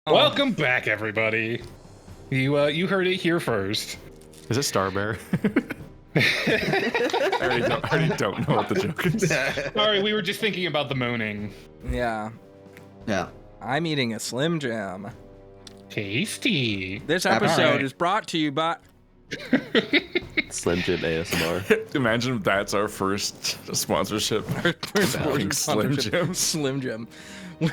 Welcome back, everybody. You heard it here first. Is it Starbear? I already don't know what the joke is. Sorry, we were just thinking about the moaning. Yeah. Yeah. I'm eating a Slim Jim. Tasty. This episode is brought to you by Slim Jim ASMR. Imagine if that's our first sponsorship. Slim Jim. Slim Jim. I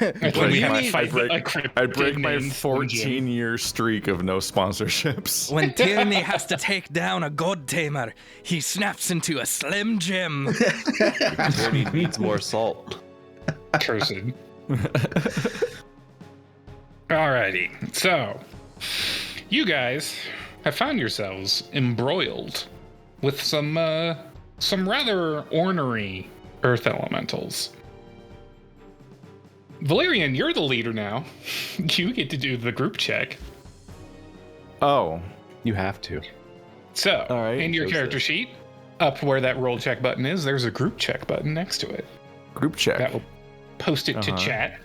break my 14-year streak of no sponsorships. When Tyranny has to take down a god tamer, he snaps into a Slim Jim. Tyranny needs more salt. Cursed. Alrighty, so you guys have found yourselves embroiled with some rather ornery earth elementals. Valerian, you're the leader now. You get to do the group check. Oh, You have to. So, all right, in your character sheet, up where that roll check button is, there's a group check button next to it. Group check. That will post it to chat,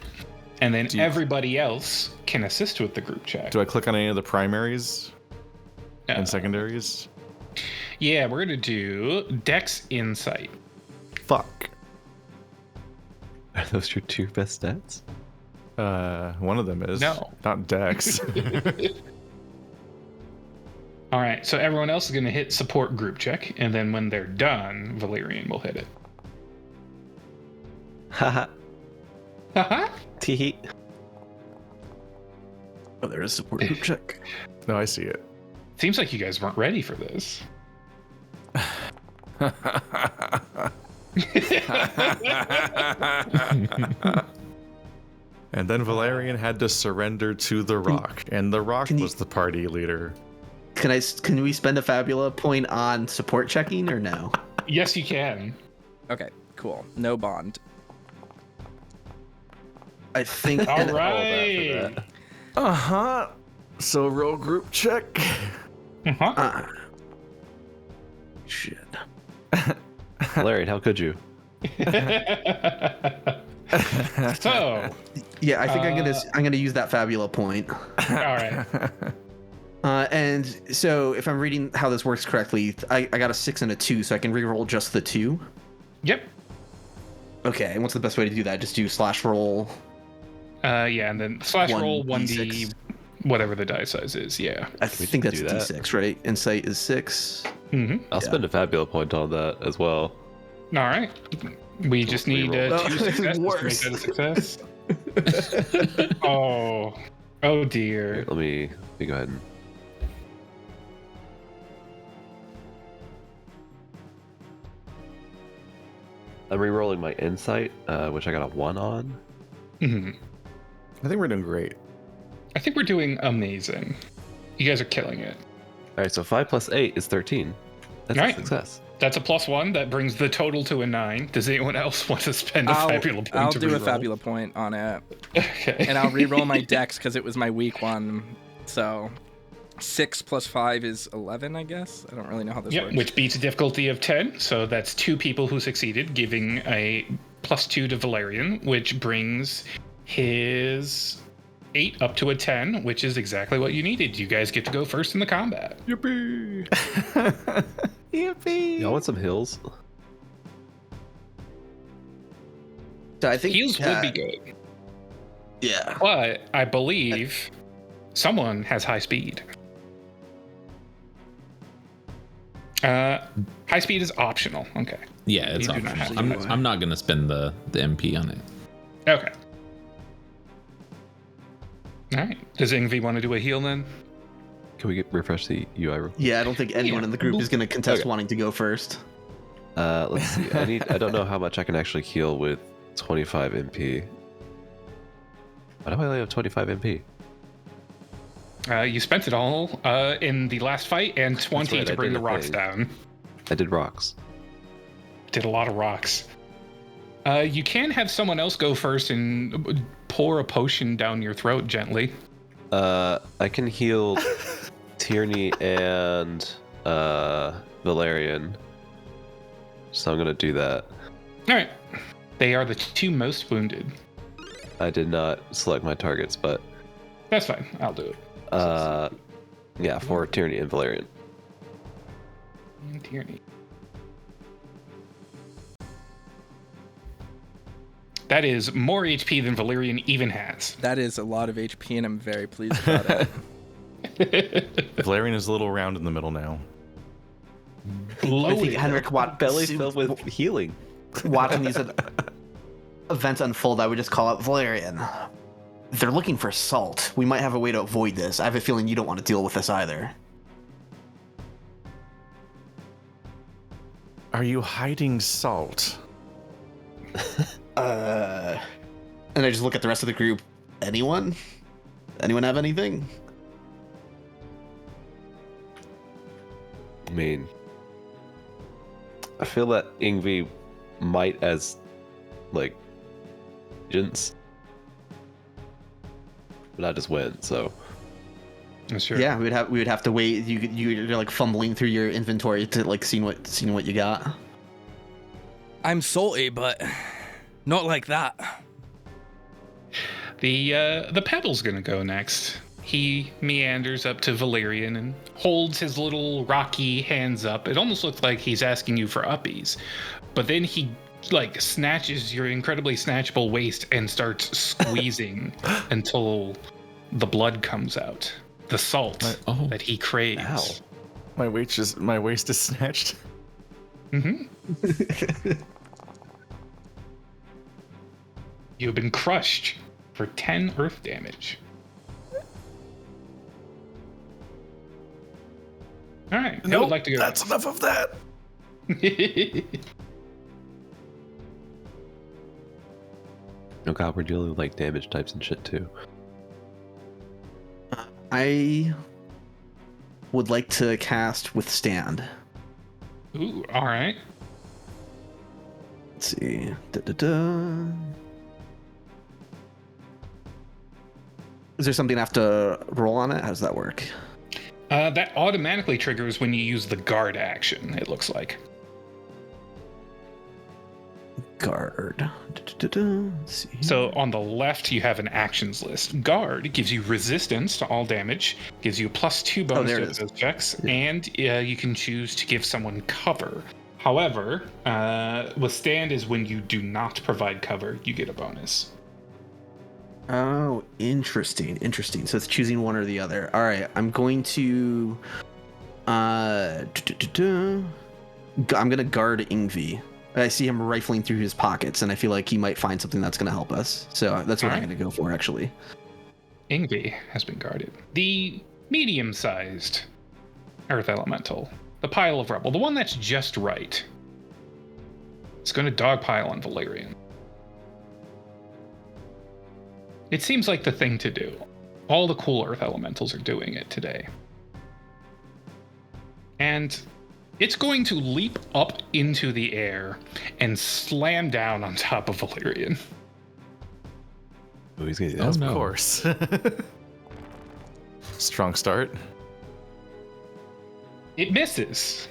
and then everybody else can assist with the group check. Do I click on any of the primaries and secondaries? Yeah, we're going to do Dex Insight. Fuck. Are those your two best stats? One of them is. No. Not Dex. All right, so everyone else is going to hit support group check, and then when they're done, Valerian will hit it. Haha. Haha. Tee. Oh, there is support group check. No, I see it. Seems like you guys weren't ready for this. And then Valerian had to surrender to the Rock, and the Rock was the party leader. Can we spend a Fabula point on support checking or no? Yes, you can. Okay, cool. No bond. I think. All right. So roll group check. Shit. Valerian, how could you? So. Yeah, I think I'm gonna use that Fabula point. All right. And so if I'm reading how this works correctly, I got a 6 and a 2, so I can reroll just the 2. Yep. Okay, and what's the best way to do that? Just do slash roll. Yeah, and then slash roll 1d, 1d6. whatever the die size is. Yeah. I think that's do that. D6, right? Insight is 6. Mm-hmm. I'll spend a Fabula point on that as well. All right. We just need reroll. 2 successes to make that a success. Oh dear. Let me go ahead and. I'm re-rolling my insight, which I got a 1 on. Mm-hmm. I think we're doing great. I think we're doing amazing. You guys are killing it. All right, so 5 plus 8 is 13. That's All a right. success. That's a +1. That brings the total to a 9. Does anyone else want to spend a Fabula point I'll to do a reroll? Fabula point on it. Okay. And I'll re-roll my dex because it was my weak one. So 6 plus 5 is 11, I guess. I don't really know how this works. Which beats a difficulty of 10. So that's 2 people who succeeded, giving a +2 to Valerian, which brings his 8 up to a 10, which is exactly what you needed. You guys get to go first in the combat. Yippee! Yippee! Y'all want some hills? So I think Heals would be good. Yeah. But I believe someone has high speed. High speed is optional. Okay. Yeah, it's You do not optional. have to. I'm not gonna spend the MP on it. Okay. All right. Does Ingvi want to do a heal then? Can we refresh the UI? Yeah, I don't think anyone in the group is going to contest wanting to go first. Let's see. I don't know how much I can actually heal with 25 MP. Why do I only have 25 MP? You spent it all in the last fight and 20 right, to I bring did the a rocks thing. down. I did rocks. Did a lot of rocks. You can have someone else go first and pour a potion down your throat gently. I can heal Tierney and Valerian. So I'm gonna do that. All right. They are the two most wounded. I did not select my targets, but That's fine. I'll do it. yeah, for Tyranny and Valerian. Tyranny. That is more HP than Valerian even has. That is a lot of HP, and I'm very pleased about it. Valerian is a little round in the middle now. I think Henrik Belly filled with healing. watching these events unfold, I would just call out Valerian. They're looking for salt. We might have a way to avoid this. I have a feeling you don't want to deal with this either. Are you hiding salt? And I just look at the rest of the group. Anyone? Anyone have anything? I mean, I feel that Ingvi might as, like, agents. But I just went, so. Sure. Yeah, we would have to wait. You're like fumbling through your inventory to like seeing what you got. I'm salty, but not like that. The Pebble's gonna go next. He meanders up to Valerian and holds his little rocky hands up. It almost looks like he's asking you for uppies, but then he like snatches your incredibly snatchable waist and starts squeezing until the blood comes out. The salt that he craves. Ow. My waist is snatched. Mm-hmm. You've been crushed for 10 earth damage. All right. I would like to go. That's enough of that. Oh god, we're dealing with like damage types and shit too. I would like to cast Withstand. Ooh, all right. Let's see. Da-da-da. Is there something I have to roll on it? How does that work? That automatically triggers when you use the guard action, it looks like. Guard. Da-da-da-da. Let's see here. So on the left, you have an actions list. Guard gives you resistance to all damage, gives you a +2 bonus there it to is. those checks, and you can choose to give someone cover. However, Withstand is when you do not provide cover, you get a bonus. Oh, interesting. So it's choosing one or the other. All right, I'm going to. I'm gonna guard Ingvi. I see him rifling through his pockets, and I feel like he might find something that's gonna help us. So that's what I'm gonna go for, actually. Ingvi has been guarded. The medium-sized earth elemental, the pile of rubble, the one that's just right, is going to dogpile on Valerian. It seems like the thing to do. All the cool earth elementals are doing it today. And it's going to leap up into the air and slam down on top of Valerian. Oh, he's gonna do that. Of course. Strong start. It misses.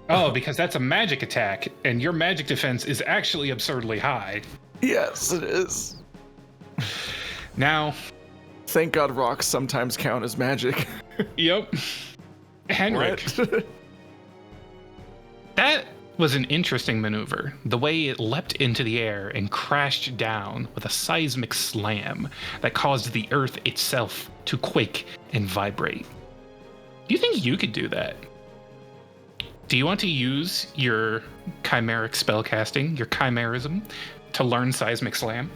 Oh, because that's a magic attack, and your magic defense is actually absurdly high. Yes, it is. Now, Thank God rocks sometimes count as magic. yep. Henrik, What? that was an interesting maneuver. The way it leapt into the air and crashed down with a seismic slam that caused the earth itself to quake and vibrate. Do you think you could do that? Do you want to use your chimeric spellcasting, your chimerism, to learn seismic slam?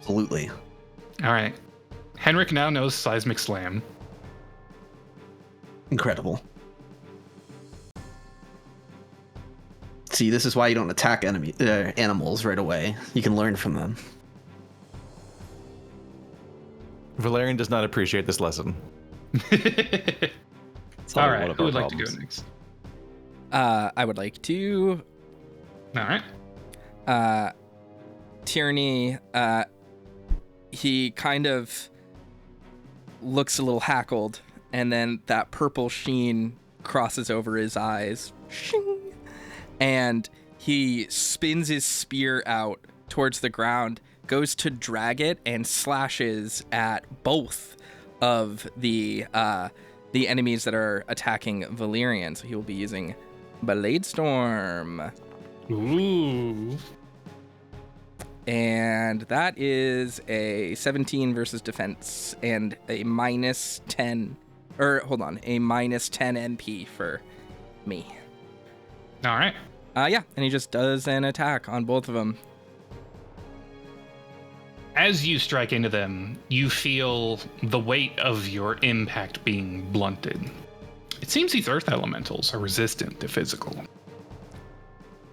Absolutely. All right. Henrik now knows seismic slam. Incredible. See, this is why you don't attack animals right away. You can learn from them. Valerian does not appreciate this lesson. It's All one right. of Who our would like to go problems. next? I would like to. All right. Tyranny, he kind of looks a little hackled, and then that purple sheen crosses over his eyes. Shing! and he spins his spear out towards the ground, goes to drag it, and slashes at both of the enemies that are attacking Valerian. So he will be using Blade Storm. Ooh. And that is a 17 versus defense and a minus 10, a minus 10 NP for me. All right. Yeah, and he just does an attack on both of them. As you strike into them, you feel the weight of your impact being blunted. It seems these earth elementals are resistant to physical.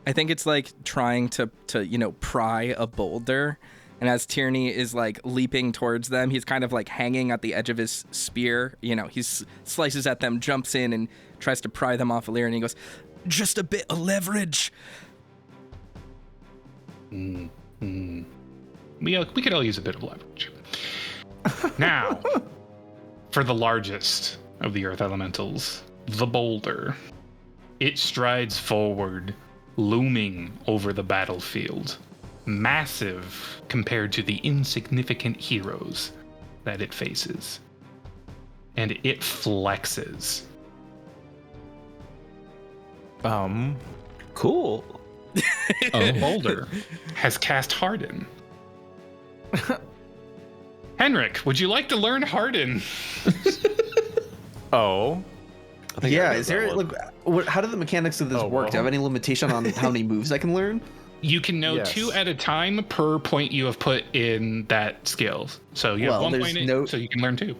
I think it's like trying to pry a boulder, and as Tierney is like leaping towards them, he's kind of like hanging at the edge of his spear. He slices at them, jumps in, and tries to pry them off Illyria, and he goes, "Just a bit of leverage." We could all use a bit of leverage. Now, for the largest of the earth elementals, the boulder. It strides forward, looming over the battlefield, massive compared to the insignificant heroes that it faces. And it flexes. Cool. The boulder has cast Harden. Henrik, would you like to learn Harden? Oh. Yeah, is there how do the mechanics of this work? Do I have any limitation on how many moves I can learn? You can know 2 at a time per point you have put in that skill. So you have 1 point in, so you can learn 2.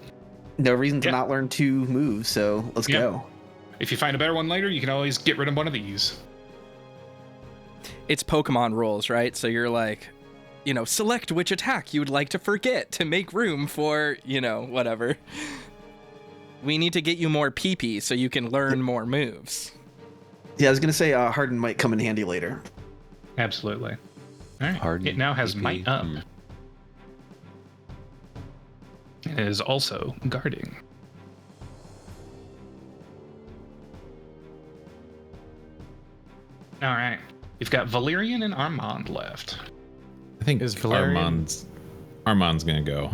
No reason to not learn 2 moves, so let's go. If you find a better one later, you can always get rid of one of these. It's Pokemon rules, right? So you're like, select which attack you would like to forget to make room for, whatever. We need to get you more PP so you can learn more moves. Yeah, I was going to say Harden might come in handy later. Absolutely. All right. Harden it now has PP. Might Up. It is also guarding. All right. You've got Valerian and Armand left. I think Is Valerian- Armand's gonna go.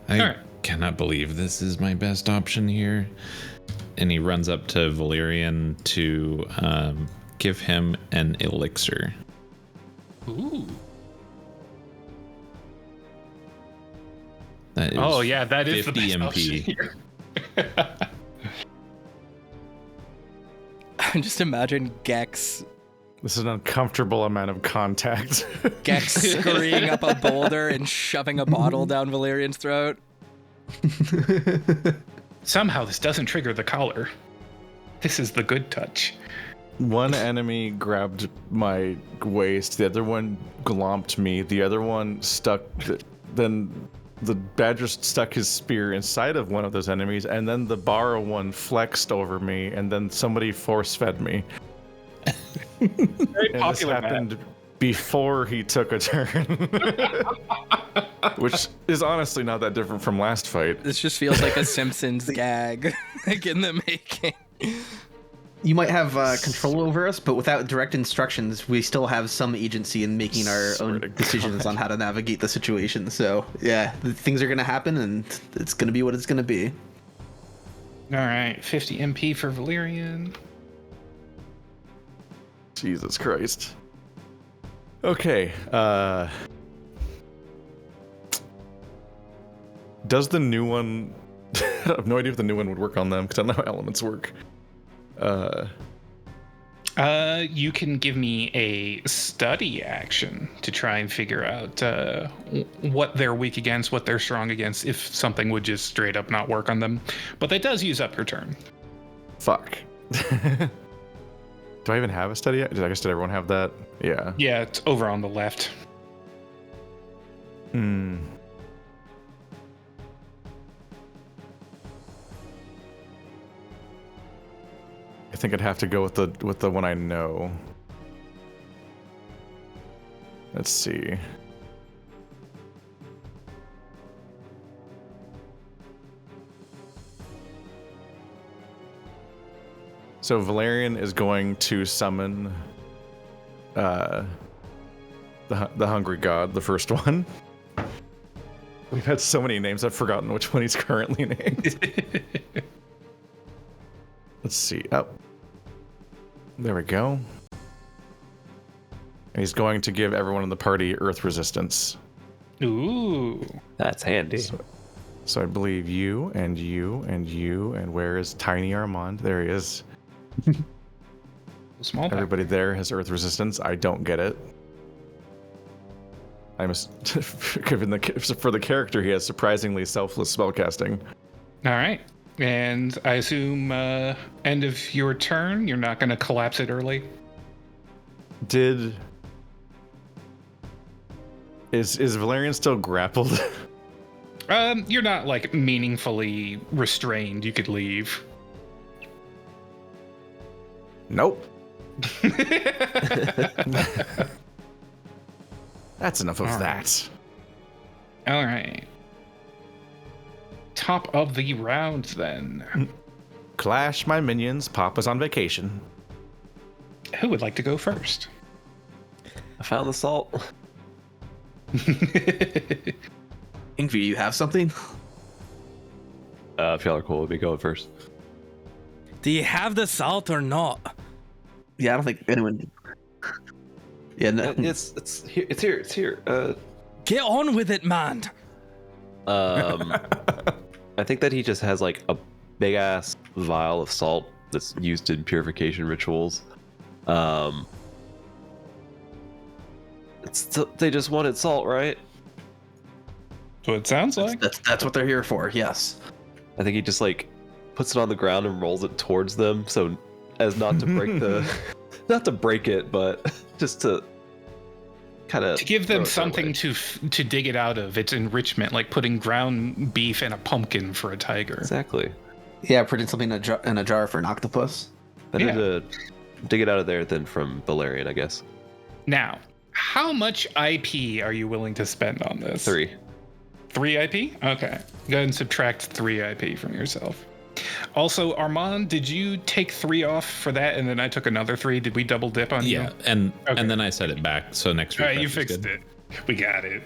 I Alright. cannot believe this is my best option here. And he runs up to Valerian to give him an elixir. Ooh. That is Oh, yeah, that is the 50 best option MP. here. Just imagine Gex This is an uncomfortable amount of contact. Gex scurrying up a boulder and shoving a bottle down Valerian's throat. Somehow this doesn't trigger the collar. This is the good touch. One enemy grabbed my waist, the other one glomped me, the other one stuck. Then the badger stuck his spear inside of one of those enemies, and then the borrow one flexed over me, and then somebody force fed me. Very And this popular. happened before he took a turn. Which is honestly not that different from last fight. This just feels like a Simpsons gag, like in the making. You might have control over us, but without direct instructions, we still have some agency in making our Swear to own decisions on how to navigate the situation. So, yeah, things are going to happen, and it's going to be what it's going to be. All right, 50 MP for Valerian. Jesus Christ. Okay, does the new one... I have no idea if the new one would work on them, because I don't know how elements work. You can give me a study action to try and figure out what they're weak against, what they're strong against, if something would just straight up not work on them. But that does use up your turn. Fuck. Do I even have a study? Did everyone have that? Yeah. Yeah, it's over on the left. I think I'd have to go with the one I know. Let's see. So Valerian is going to summon the Hungry God, the first one. We've had so many names, I've forgotten which one he's currently named. Let's see. Oh. There we go. And he's going to give everyone in the party earth resistance. Ooh. That's handy. So I believe you and you and you, and where is Tiny Armand? There he is. Small. Everybody there has earth resistance. I don't get it. Given for the character, he has surprisingly selfless spellcasting. All right. And I assume end of your turn, you're not going to collapse it early? Is Valerian still grappled? You're not like meaningfully restrained. You could leave. Nope. That's enough of that. All right. Top of the round then. Clash my minions. Papa's on vacation. Who would like to go first? I found the salt. Ingvi, you have something? If y'all are cool with me going first. Do you have the salt or not? Yeah, I don't think anyone. Yeah, no. It's here. It's here. Get on with it, man. I think that he just has like a big ass vial of salt that's used in purification rituals. They just wanted salt, right? So it sounds like. That's what they're here for. Yes. I think he just like puts it on the ground and rolls it towards them, so as not to break not to break it, but just to kind of to give them something to dig it out of. It's enrichment, like putting ground beef in a pumpkin for a tiger. Exactly. Yeah, putting something in a jar for an octopus. Better to dig it out of there than from Valerian, I guess. Now, how much IP are you willing to spend on this? 3. 3 IP? Okay. Go ahead and subtract 3 IP from yourself. Also, Armand, did you take 3 off for that, and then I took another 3? Did we double dip on you? Yeah, and then I set it back, so next All refresh right, you is fixed good. it. We got it.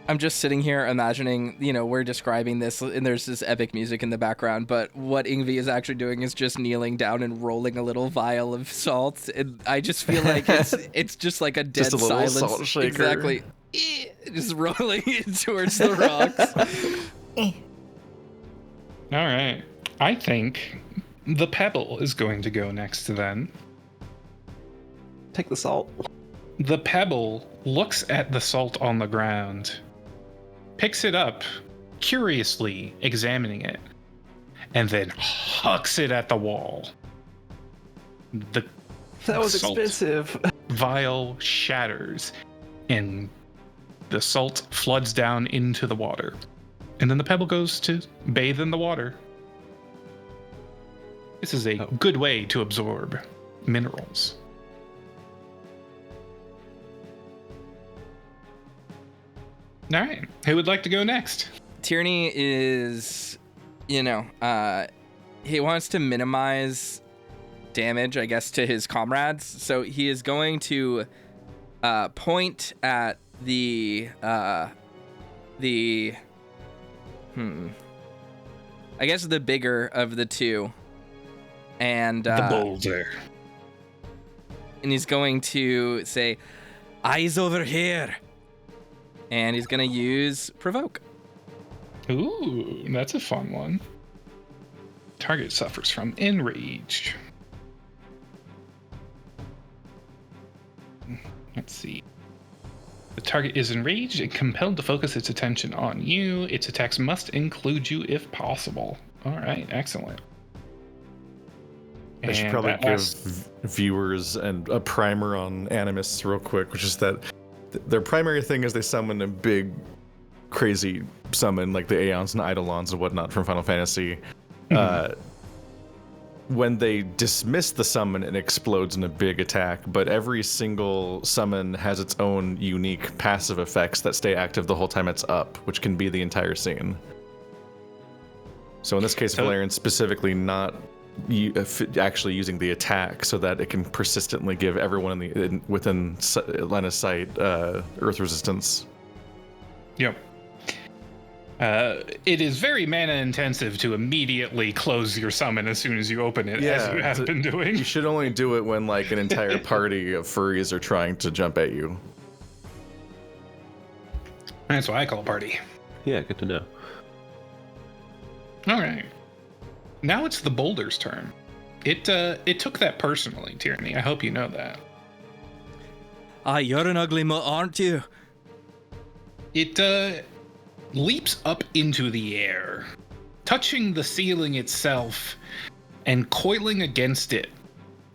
I'm just sitting here imagining, we're describing this and there's this epic music in the background, but what Ingvi is actually doing is just kneeling down and rolling a little vial of salt. And I just feel like it's just like a dead Just a little silence. salt shaker. Exactly. Just rolling it towards the rocks. All right. I think the Pebble is going to go next then. Take the salt. The Pebble looks at the salt on the ground, picks it up, curiously examining it, and then hucks it at the wall. That was expensive. Vial shatters, and the salt floods down into the water. And then the Pebble goes to bathe in the water. This is a good way to absorb minerals. All right. Who would like to go next? Tierney is, he wants to minimize damage, I guess, to his comrades. So he is going to point at I guess the bigger of the two. And The boulder. And he's going to say, "Eyes over here." And he's going to use Provoke. Ooh, that's a fun one. Target suffers from enrage. Let's see. The target is enraged and compelled to focus its attention on you. Its attacks must include you if possible. All right, excellent. I should And probably that give lasts- viewers a primer on animists real quick, which is that their primary thing is they summon a big, crazy summon like the Aeons and Eidolons and whatnot from Final Fantasy. When they dismiss the summon, it explodes in a big attack, but every single summon has its own unique passive effects that stay active the whole time it's up, which can be the entire scene. So in this case, Valerian's specifically not actually using the attack so that it can persistently give everyone within line of sight earth resistance. Yep. It is very mana intensive to immediately close your summon as soon as you open it, as you have been doing. You should only do it when like an entire party of furries are trying to jump at you. That's what I call a party. Yeah, good to know. All right. Now it's the boulder's turn. It took that personally, Tyranny. I hope you know that. You're an ugly mutt, aren't you? It leaps up into the air, touching the ceiling itself and coiling against it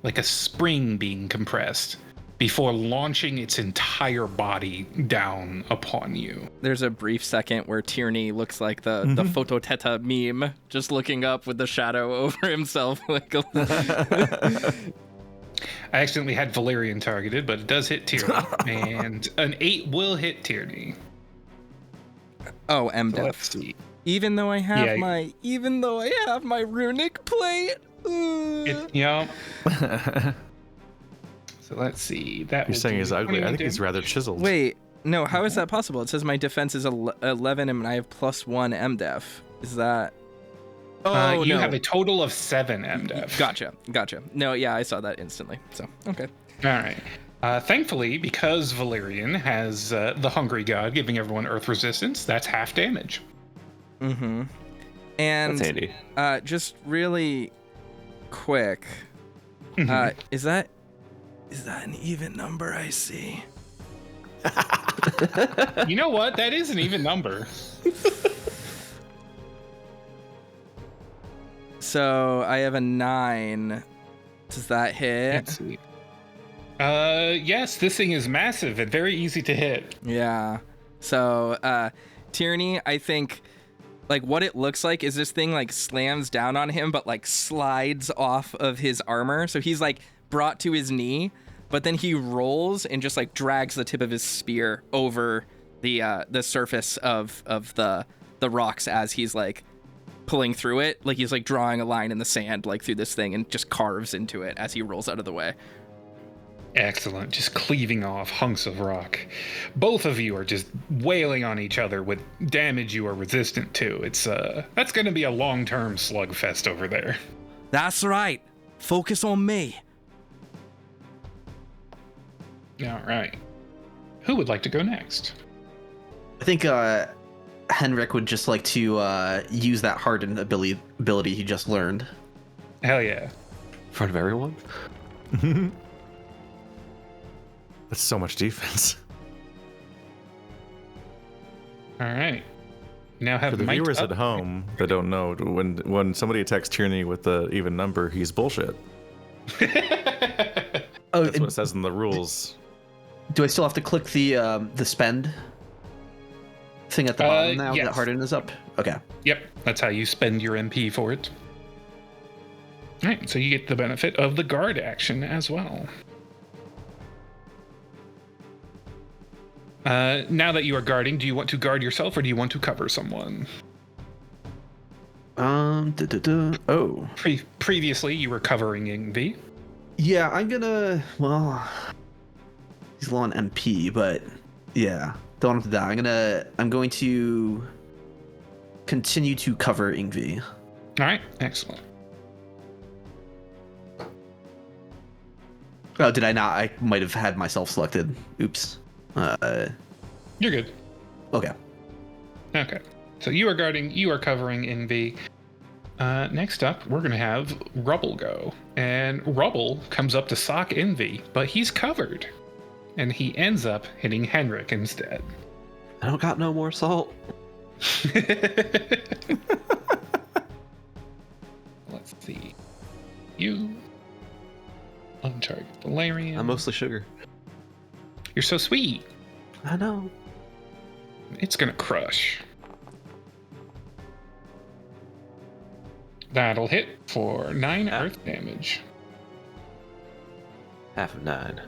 like a spring being compressed before launching its entire body down upon you. There's a brief second where Tierney looks like the Phototeta meme, just looking up with the shadow over himself. Like I accidentally had Valerian targeted, but it does hit Tierney. And an 8 will hit Tierney. Oh, So MDef. let's see. Even though I have my runic plate. Yeah. So let's see. That You're saying he's ugly. I think he's rather. rather chiseled. Wait, no, how is that possible? It says my defense is 11 and I have +1 MDef. Is that... Oh, You no. have a total of 7 MDef. Gotcha. No, yeah, I saw that instantly. So, okay. All right. Thankfully, because Valerian has the Hungry God giving everyone Earth resistance, that's half damage. Mm-hmm. And That's handy. just really quick, is that an even number I see? You know what? That is an even number. So I have a 9. Does that hit? Let's see. Yes, this thing is massive and very easy to hit. Yeah. So, Tyranny, I think, like, what it looks like is this thing, like, slams down on him, but, like, slides off of his armor. So he's, like, brought to his knee, but then he rolls and just, like, drags the tip of his spear over the surface of the rocks as he's, like, pulling through it. Like, he's, like, drawing a line in the sand, like, through this thing and just carves into it as he rolls out of the way. Excellent. Just cleaving off hunks of rock. Both of you are just wailing on each other with damage you are resistant to. It's that's going to be a long-term slugfest over there. That's right. Focus on me. All right. Who would like to go next? I think Henrik would just like to use that hardened ability he just learned. Hell yeah. In front of everyone? That's so much defense. All right. Now have For the Mike viewers up. at home that don't know, when somebody attacks Tyranny with the even number, he's bullshit. Oh, That's what it says in the rules. do I still have to click the spend thing at the bottom now yes. that harden is up? Okay. Yep, that's how you spend your MP for it. All right, so you get the benefit of the guard action as well. Now that you are guarding, do you want to guard yourself or do you want to cover someone? Oh. Previously, you were covering Ingvi. Yeah, I'm gonna. Well, he's low on MP, but yeah, don't want him to die. I'm going to continue to cover Ingvi. All right, excellent. Oh, did I not? I might have had myself selected. Oops. You're good. Okay. Okay, so you are guarding, you are covering Ingvi. Next up, we're going to have Rubble go. And Rubble comes up to sock Ingvi, but he's covered. And he ends up hitting Henrik instead. I don't got no more salt. Let's see. You. On target Valerian. I'm mostly sugar. You're so sweet. I know. It's going to crush. That'll hit for 9 earth damage, Half of 9.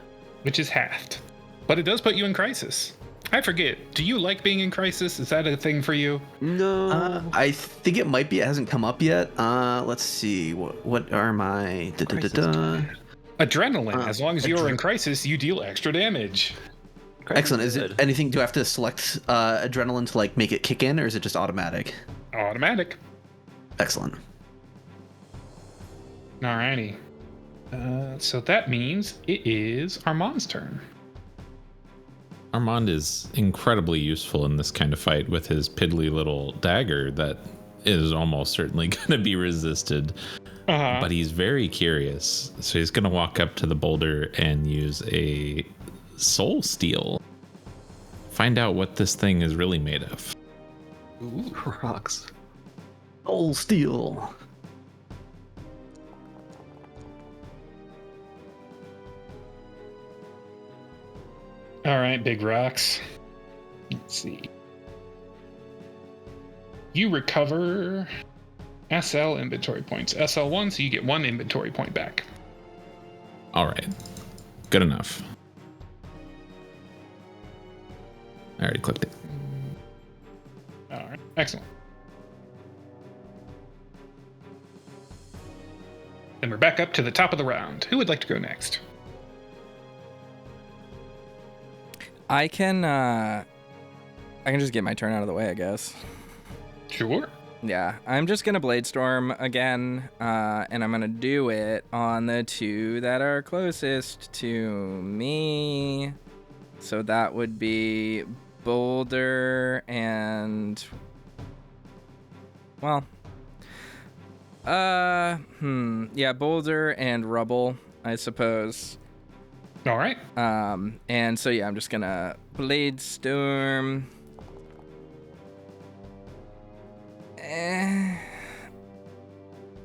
which is halved. But it does put you in crisis. I forget. Do you like being in crisis? Is that a thing for you? No. I think it might be. It hasn't come up yet. Let's see. What are my Adrenaline. As long as you're in crisis, you deal extra damage. Excellent. Is it anything? Do I have to select adrenaline to like make it kick in, or is it just automatic? Automatic. Excellent. Alrighty. So that means it is Armand's turn. Armand is incredibly useful in this kind of fight with his piddly little dagger that is almost certainly going to be resisted. But he's very curious. So he's going to walk up to the boulder and use a soul steel. Find out what this thing is really made of. Ooh, rocks. Soul steel. All right, big rocks. Let's see. You recover SL inventory points. SL1, so you get 1 inventory point back. All right. Good enough. I already clicked it. All right, excellent. Then we're back up to the top of the round. Who would like to go next? I can just get my turn out of the way, I guess. Sure. Yeah, I'm just gonna Blade Storm again, and I'm gonna do it on the 2 that are closest to me. So that would be Boulder and, well, yeah, Boulder and Rubble, I suppose. All right. And so yeah, I'm just gonna Blade Storm.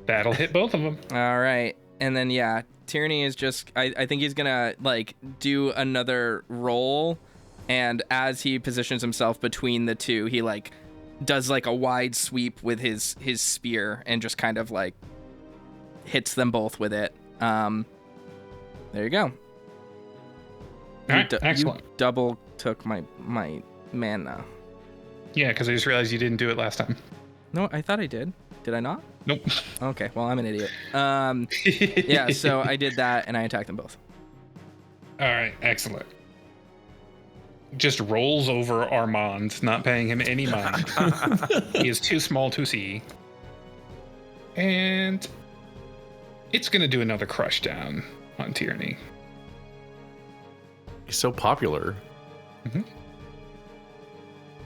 That'll hit both of them. All right, and then yeah, Tyranny is just. I think he's gonna like do another roll, and as he positions himself between the 2, he like does like a wide sweep with his spear and just kind of like hits them both with it. There you go. All right, excellent. You double took my mana. Yeah, because I just realized you didn't do it last time. No, I thought I did. Did I not? Nope. Okay, well, I'm an idiot. Yeah, so I did that, and I attacked them both. All right, excellent. Just rolls over Armand, not paying him any mind. He is too small to see. And it's going to do another crush down on Tyranny. He's so popular. Mm-hmm.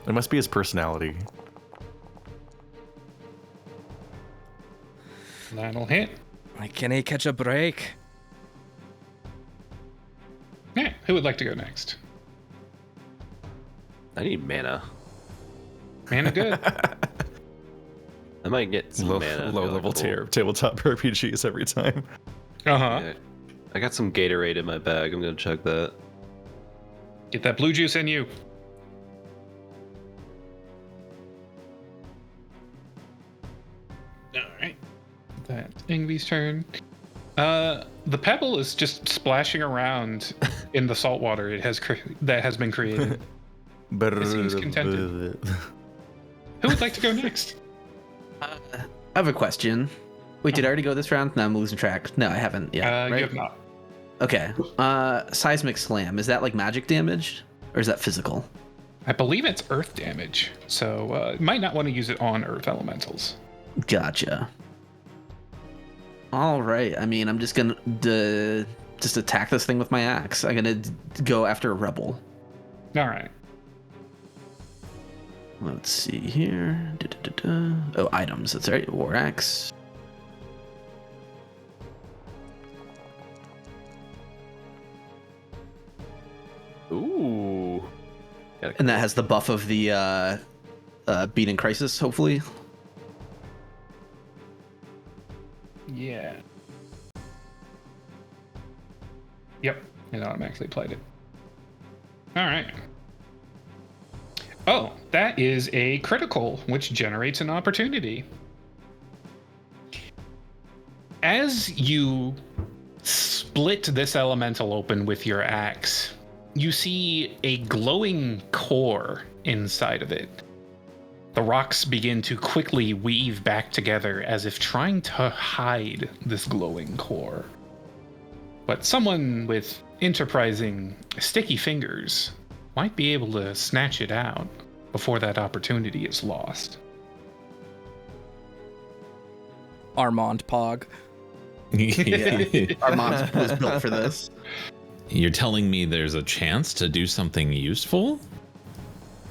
It must be his personality. That'll hit. Like, can he catch a break? Yeah, who would like to go next? I need mana. Mana good. I might get some mana. Low level tabletop RPGs every time. Uh-huh. Yeah, I got some Gatorade in my bag. I'm gonna check that. Get that blue juice in you. All right. That's Ingvi's turn. The Pebble is just splashing around in the salt water that has been created. It seems contented. Who would like to go next? I have a question. Wait, did I already go this round? No, I'm losing track. No, I haven't yet. You have not. Okay. Seismic Slam. Is that like magic damage? Or is that physical? I believe it's earth damage, so you might not want to use it on earth elementals. Gotcha. All right. I mean, I'm just gonna just attack this thing with my axe. I'm gonna go after a rebel. All right. Let's see here. Oh, items. That's right. War axe. Ooh. And that has the buff of the beating crisis, hopefully. Yeah. Yep, it automatically played it. All right. Oh, that is a critical, which generates an opportunity. As you split this elemental open with your axe, you see a glowing core inside of it. The rocks begin to quickly weave back together as if trying to hide this glowing core. But someone with enterprising, sticky fingers might be able to snatch it out before that opportunity is lost. Armand Pog. Yeah. Armand was built for this. You're telling me there's a chance to do something useful?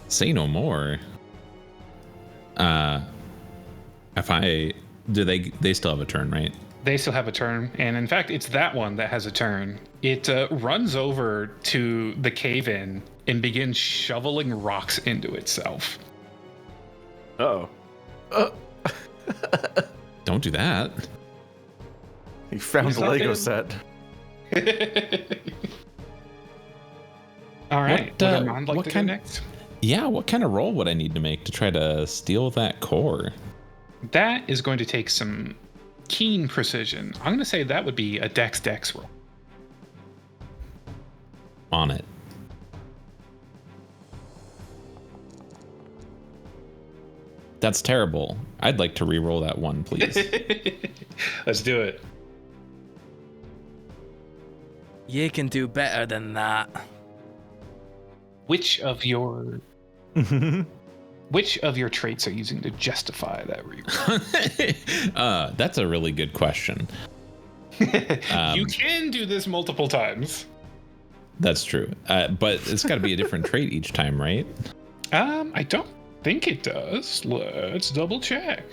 Say no more. They still have a turn, right? They still have a turn, and in fact, it's that one that has a turn. It runs over to the cave-in and begins shoveling rocks into itself. Uh-oh. Don't do that. He found the Lego set. All right. What, Would Armand like what to go kind- next? Yeah, what kind of roll would I need to make to try to steal that core? That is going to take some keen precision. I'm going to say that would be a dex roll. On it. That's terrible. I'd like to re-roll that one, please. Let's do it. You can do better than that. Which of your traits are you using to justify that reroll? That's a really good question. You can do this multiple times. That's true. But it's got to be a different trait each time, right? I don't think it does. Let's double check.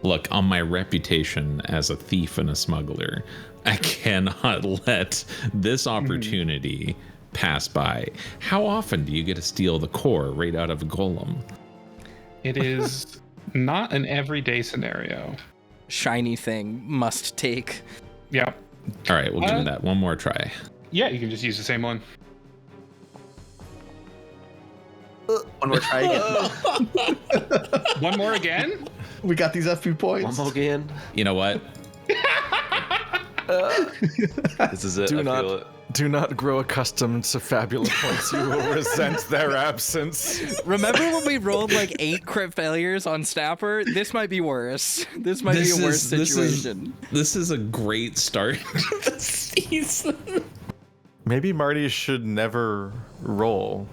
Look, on my reputation as a thief and a smuggler, I cannot let this opportunity pass by. How often do you get to steal the core right out of a golem? It is not an everyday scenario. Shiny thing must take. Yeah. All right, we'll give it that one more try. Yeah, you can just use the same one. One more try again. One more again? We got these FP points. One more again. You know what? This is it. I feel it. Do not grow accustomed to Fabula points. You will resent their absence. Remember when we rolled like 8 crit failures on Snapper? This might be worse. This might be a worse situation. This is a great start to the season. Maybe Marty should never roll.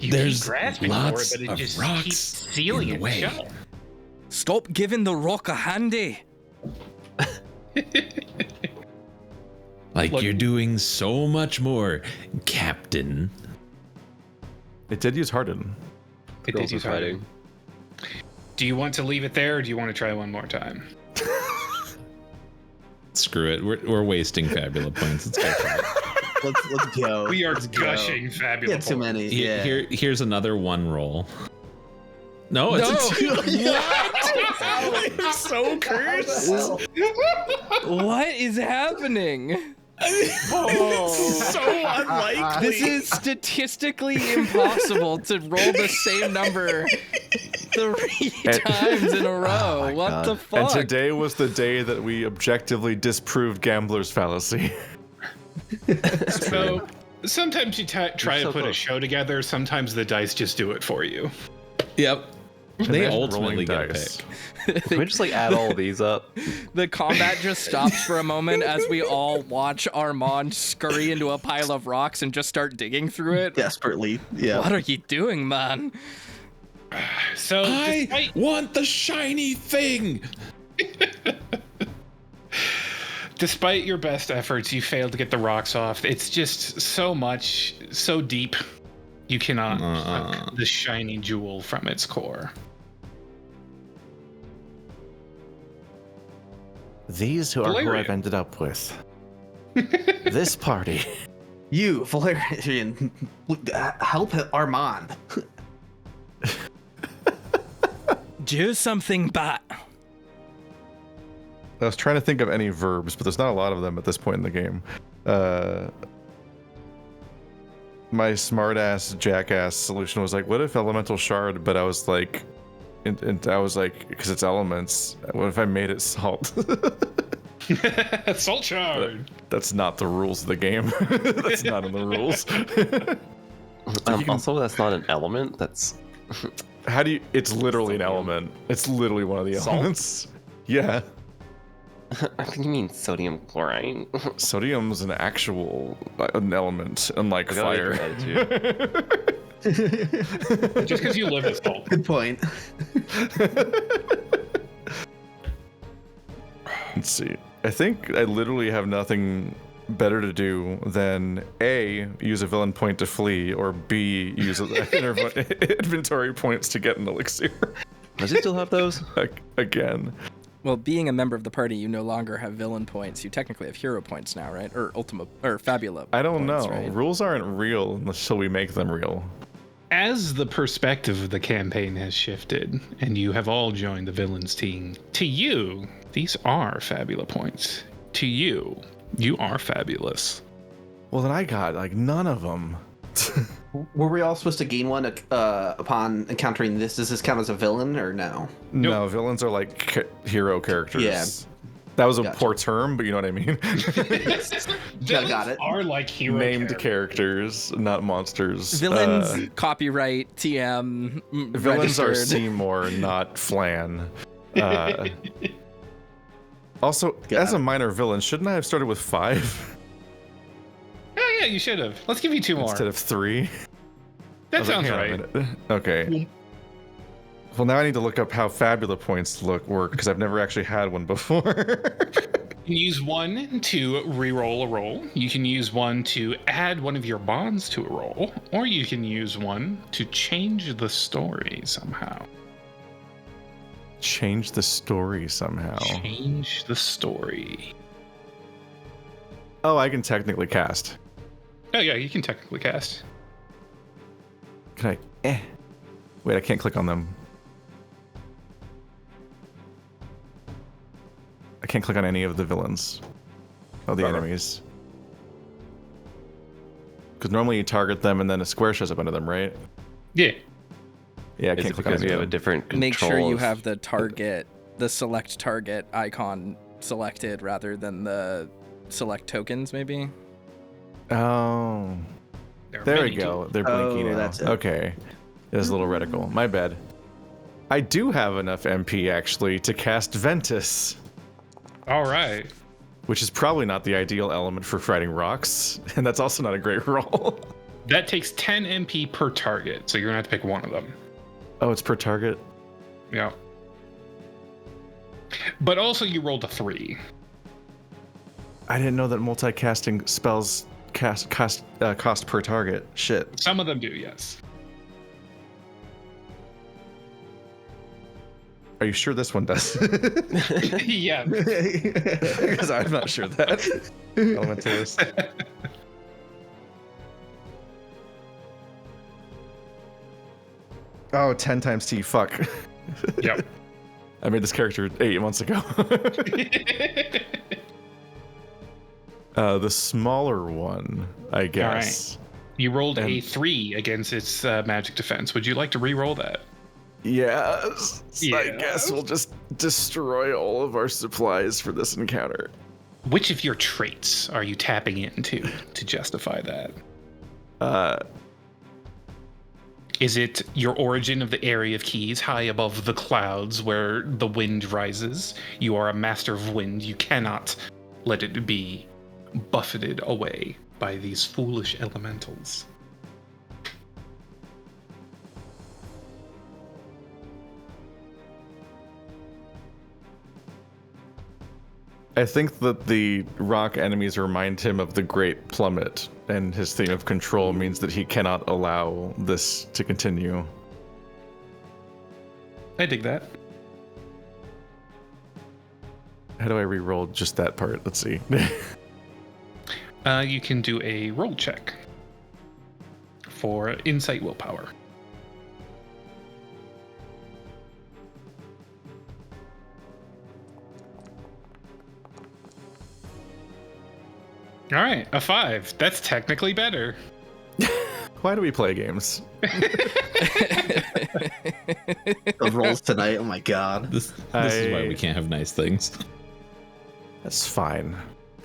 There's keep grasping lots for it, but it of just rocks keeps sealing in it the way. shut. Stop giving the rock a handy. Like Look- you're doing so much more, Captain. It did use Harden. It Girls did use are Harden. Do you want to leave it there, or do you want to try one more time? Screw it. We're wasting Fabula points. It's okay. Let's go. We are Let's go. gushing fabulous. Yeah, too many. Yeah. Here's another one roll. No, it's a two. What? I'm so cursed. What is happening? So unlikely. This is statistically impossible to roll the same number 3 times in a row. my What God. the And fuck? today was the day that we objectively disproved gambler's fallacy. So sometimes you try to so put a close. show together. Sometimes the dice just do it for you. Yep. They Imagine ultimately rolling get a dice. pick. Can we just like add all of these up? The combat just stops for a moment as we all watch Armand scurry into a pile of rocks and just start digging through it. Desperately. Yeah. What are you doing, man? So I want the shiny thing. despite your best efforts, you failed to get the rocks off. It's just so much, so deep. You cannot pluck the shiny jewel from its core. These who are who Valerian. I've ended up with. This party. You, Valerian, help Armand. Do something, bat. I was trying to think of any verbs, but there's not a lot of them at this point in the game. My smart-ass, jackass solution was like, what if elemental shard? But I was like, and I was like, because it's elements. What if I made it salt? Soul Shard. That's not the rules of the game. That's not in the rules. Also, that's not an element. That's How do you? It's literally an element. It's literally one of the Salt? elements. Yeah. I think you mean sodium chloride. Sodium's an actual an element, unlike I gotta fire. make your attitude. Just because you live with salt. Good point. Let's see. I think I literally have nothing better to do than A, use a villain point to flee, or B, use inventory points to get an elixir. Does he still have those? Again. Well, being a member of the party, you no longer have villain points. You technically have hero points now, right? Or Ultima or Fabula. I don't points, know. right? Rules aren't real until we make them real. As the perspective of the campaign has shifted, and you have all joined the villains team, to you, these are Fabula points. To you, you are fabulous. Well, then I got like none of them. Were we all supposed to gain one upon encountering this? Does this count as a villain or no? No, villains are like hero characters. Yeah. That was a Gotcha. poor term, but you know what I mean. Got it. Are like hero Named characters, not monsters. Villains, copyright, TM, Villains are registered. Seymour, not Flan. Also, Got as a it. minor villain, shouldn't I have started with 5 Oh yeah, you should have. Let's give you 2 more. instead of 3? That sounds right. Okay. Well, now I need to look up how Fabula points work because I've never actually had one before. You can use one to re-roll a roll. You can use one to add one of your bonds to a roll, or you can use one to change the story somehow. Change the story somehow. Change the story. Oh, I can technically cast. Oh yeah, you can technically cast. Can I? Wait, I can't click on them. I can't click on any of the villains. Oh, the enemies. Because normally you target them and then a square shows up under them, right? Yeah. Yeah, I Is can't it click on because any you of have a them. different control Make sure you of- have the target, the select target icon selected rather than the select tokens, maybe. Oh. There are There we many go. too. They're blinking Oh, now. that's it. Okay. It was a little reticle. My bad. I do have enough MP actually to cast Ventus, All right. which is probably not the ideal element for fighting rocks, and that's also not a great roll. That takes 10 MP per target, so you're gonna have to pick one of them. Oh, it's per target. Yeah. But also, you rolled a 3. I didn't know that multicasting spells cost per target. Shit. Some of them do, yes. Are you sure this one does? Yeah. Because I'm not sure that. Elementalist. Oh, 10 times T. Fuck. Yep. I made this character 8 months ago. The smaller one, I guess. You rolled a And- 3 against its magic defense. Would you like to re-roll that? Yes. I Yes. guess we'll just destroy all of our supplies for this encounter. Which of your traits are you tapping into to justify that? Is it your origin of the Aeria Quies, high above the clouds where the wind rises? You are a master of wind. You cannot let it be buffeted away by these foolish elementals. I think that the rock enemies remind him of the Great Plummet, and his theme of control means that he cannot allow this to continue. I dig that. How do I re-roll just that part? Let's see. You can do a roll check for insight willpower. All right, a 5. That's technically better. Why do we play games? Those rolls tonight. Oh my god. This is why we can't have nice things. That's fine.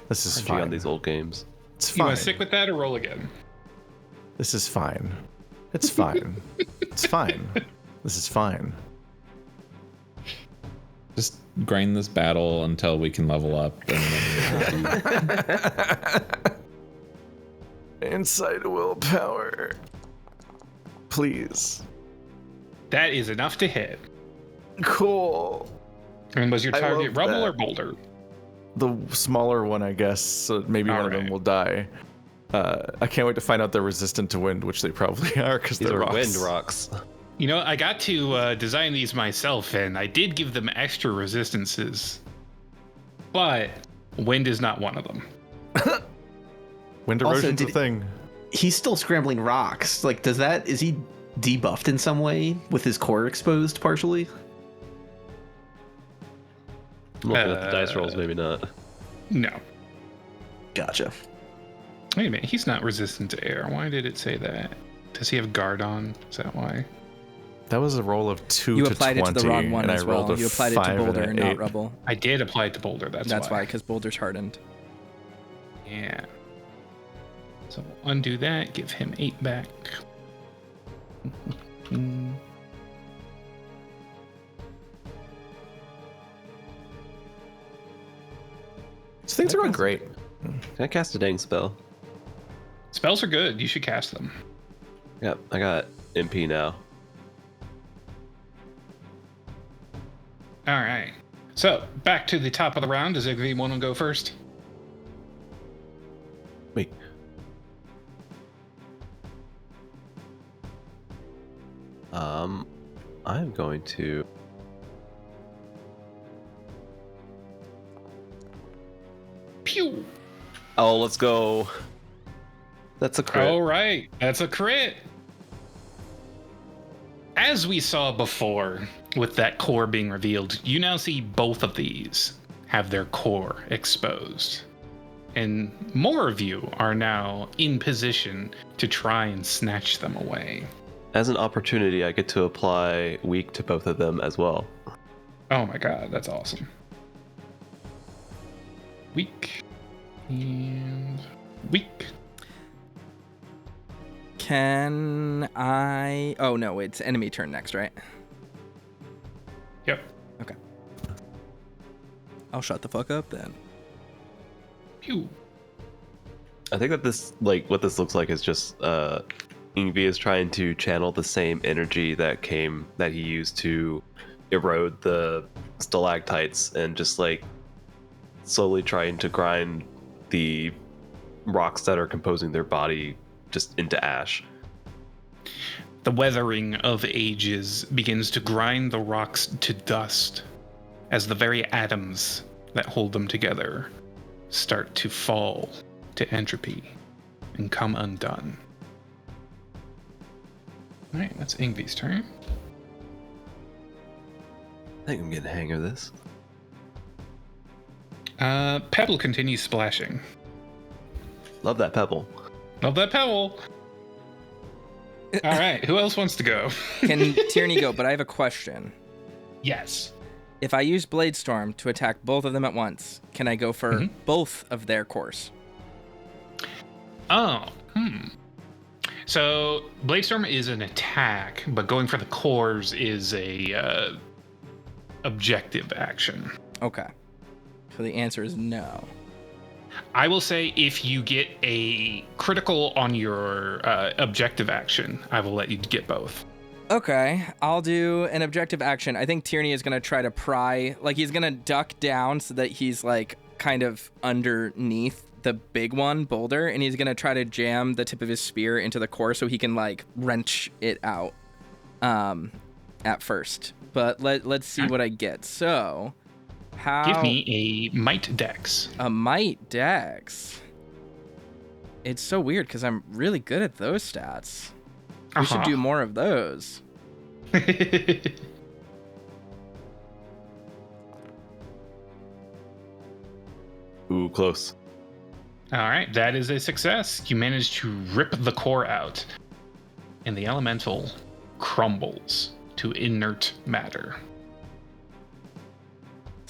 This is RNG fine. on these old games. It's You want fine. to stick with that or roll again? This is fine. It's fine. It's fine. This is fine. Just grind this battle until we can level up. And then Inside willpower. Please. That is enough to hit. Cool. And was your I target love rubble that. or boulder? The smaller one, I guess. So maybe one of them Alright. will die. I can't wait to find out they're resistant to wind, which they probably are because These they're are rocks. wind rocks. You know, I got to design these myself, and I did give them extra resistances. But wind is not one of them. Wind Also, erosion's a did- thing. He's still scrambling rocks. Like, is he debuffed in some way with his core exposed partially? Looking at the dice rolls, maybe not. No. Gotcha. Wait a minute, he's not resistant to air. Why did it say that? Does he have guard on? Is that why? That was a roll of 2 You to applied 20, it to the wrong one and as I rolled well. a You applied it to 5 boulder and and an not 8. rubble. I did apply it to boulder, That's why, because boulder's hardened. Yeah. So we'll undo that, give him 8 back. So things are going great. Can I cast a dang spell? Spells are good, you should cast them. Yep, I got MP now. Alright. So, back to the top of the round. Does Ingvi want to go first? Wait. I'm going to. Pew! Oh, let's go. That's a crit. Alright, that's a crit. As we saw before, with that core being revealed, you now see both of these have their core exposed. And more of you are now in position to try and snatch them away. As an opportunity, I get to apply weak to both of them as well. Oh my god, that's awesome. Weak. And weak. Can I... Oh, no, it's enemy turn next, right? Yep. Okay. I'll shut the fuck up then. Pew. I think that this, like, what this looks like is just Ingvi is trying to channel the same energy that he used to erode the stalactites and just like slowly trying to grind the rocks that are composing their body just into ash. The weathering of ages begins to grind the rocks to dust as the very atoms that hold them together start to fall to entropy and come undone. All right, that's Ingvi's turn. I think I'm getting the hang of this. Pebble continues splashing. Love that pebble. Love that Pebble. All right, who else wants to go? Can Tierney go? But I have a question. Yes. If I use Blade Storm to attack both of them at once, can I go for Mhm. both of their cores? Oh, So Bladestorm is an attack, but going for the cores is a objective action. Okay. So the answer is no. I will say if you get a critical on your objective action, I will let you get both. Okay, I'll do an objective action. I think Tierney is going to try to pry, like he's going to duck down so that he's like kind of underneath the big one, boulder, and he's going to try to jam the tip of his spear into the core so he can like wrench it out at first. But let's see what I get. So, how... Give me a might dex. A might dex. It's so weird because I'm really good at those stats. We should do more of those. Ooh, close. All right, that is a success. You managed to rip the core out, and the elemental crumbles to inert matter.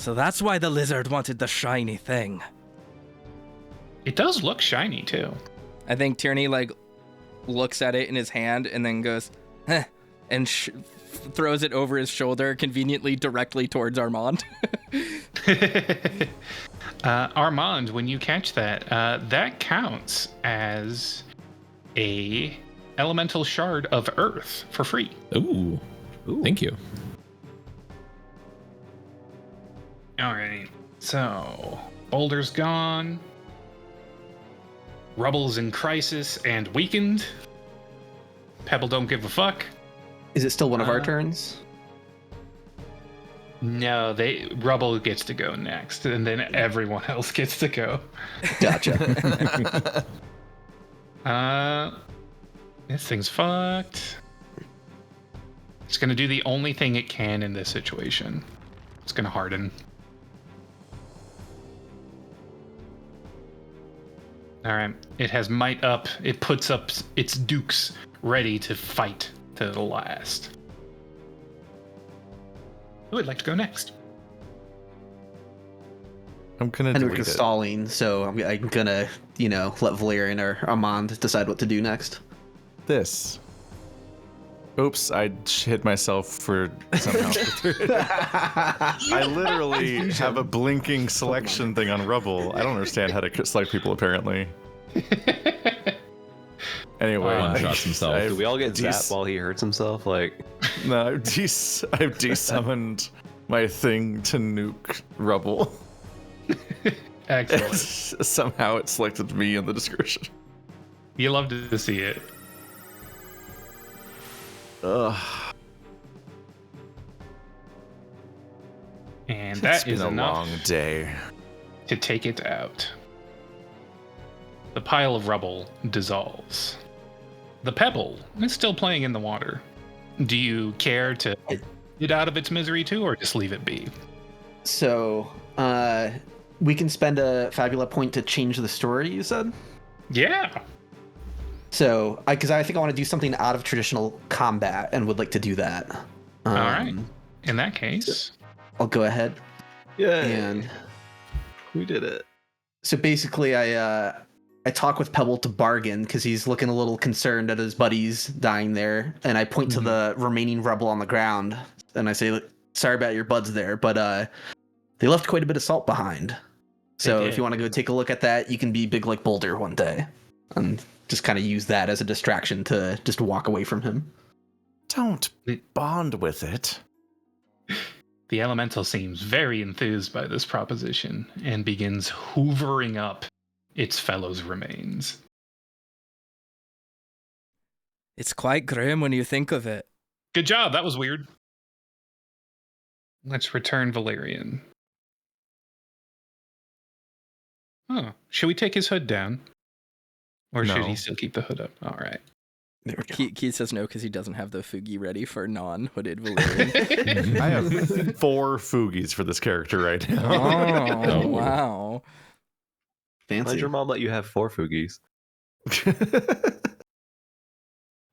So that's why the lizard wanted the shiny thing. It does look shiny too. I think Tierney like looks at it in his hand and then goes, "Heh," and throws it over his shoulder, conveniently directly towards Armand. Armand, when you catch that, that counts as a elemental shard of earth for free. Ooh. Thank you. All right. So, Boulder's gone. Rubble's in crisis and weakened. Pebble don't give a fuck. Is it still one of our turns? No, Rubble gets to go next, and then everyone else gets to go. Gotcha. This thing's fucked. It's gonna do the only thing it can in this situation. It's gonna harden. All right. It has might up. It puts up its dukes ready to fight to the last. Who would like to go next? I'm gonna Henrik delete is it. stalling, so I'm gonna, let Valerian or Armand decide what to do next. This. Oops, I hit myself for somehow. I literally have a blinking selection thing on Rubble. I don't understand how to select people, apparently. Anyway, One-shots himself. Do we all get zapped while he hurts himself? Like, No, I've desummoned my thing to nuke Rubble. Excellent. Somehow it selected me in the description. You love to see it. Ugh. And It's that been is a enough long day. to take it out. The pile of rubble dissolves. The pebble is still playing in the water. Do you care to get out of its misery too, or just leave it be? So, we can spend a Fabula point to change the story, you said? Yeah. So, because I think I want to do something out of traditional combat and would like to do that. All right. In that case, I'll go ahead. yeah, And we did it. so basically, I talk with Pebble to bargain because he's looking a little concerned at his buddies dying there, and I point to the remaining rubble on the ground, and I say, "Look, sorry about your buds there, but they left quite a bit of salt behind. So if you want to go take a look at that, you can be big like Boulder one day," and just kind of use that as a distraction to just walk away from him. Don't bond with it. the elemental seems very enthused by this proposition and begins hoovering up its fellow's remains. It's quite grim when you think of it. Good job. That was weird. Let's return Valerian. Oh, should we take his hood down? Or should No. he still keep the hood up? All right. There we go. Keith says no because he doesn't have the Fugi ready for non-hooded Valerian. I have 4 Fugies for this character right now. Oh, wow. Fancy. Why'd your mom let you have 4 Fugies?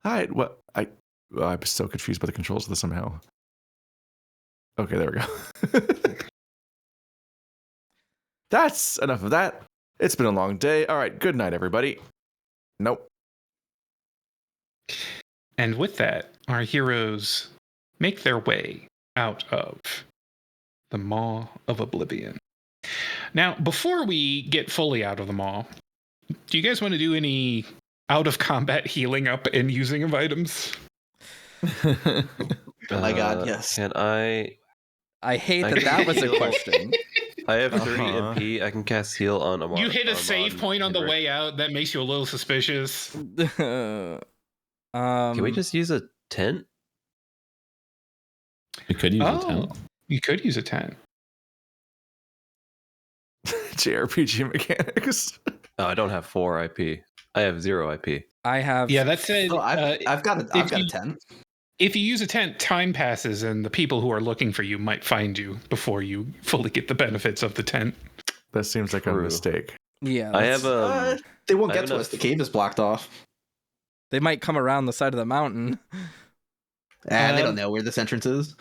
Alright, what? I'm so confused by the controls of this somehow. Okay, there we go. That's enough of that. It's been a long day. Alright, good night, everybody. Nope. And with that, our heroes make their way out of the Maw of Oblivion. Now, before we get fully out of the Maw, do you guys want to do any out-of-combat healing up and using of items? Oh my god, yes. Can I hate I that can was a heal. question. I have 3 Uh-huh. MP. I can cast heal on Amon. You hit a save Armand point on the Henrik. way out. That makes you a little suspicious. Can we just use a tent? You could use a Oh, tent. you could use a tent. JRPG mechanics. Oh, I don't have 4 IP. I have 0 IP. I have. Yeah, that's it. Oh, I've got a 10. If you use a tent, time passes, and the people who are looking for you might find you before you fully get the benefits of the tent. That seems like a True. mistake. Yeah. I have They won't I get have to enough- us. The cave is blocked off. They might come around the side of the mountain. They don't know where this entrance is.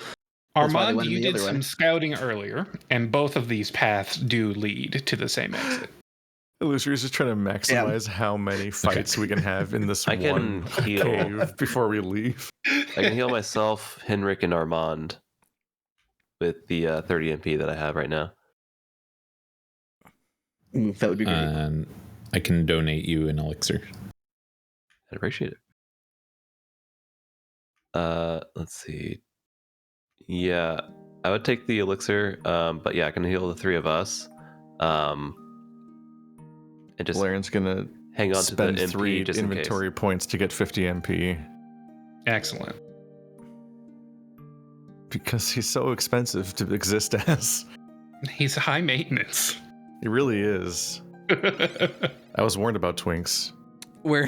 That's why they Armand, went in you the did other some way. scouting earlier, and both of these paths do lead to the same exit. Illustrious is trying to maximize how many fights we can have in this I can one heal. cave before we leave. I can heal myself, Henrik, and Armand with the 30 MP that I have right now. That would be great. And I can donate you an elixir. I appreciate it. Let's see. Yeah, I would take the elixir, but yeah, I can heal the three of us. And just Valerian's gonna hang on to the spend MP 3 just in case. inventory points to get 50 MP. Excellent. Because he's so expensive to exist as. He's high maintenance. He really is. I was warned about Twinks. Where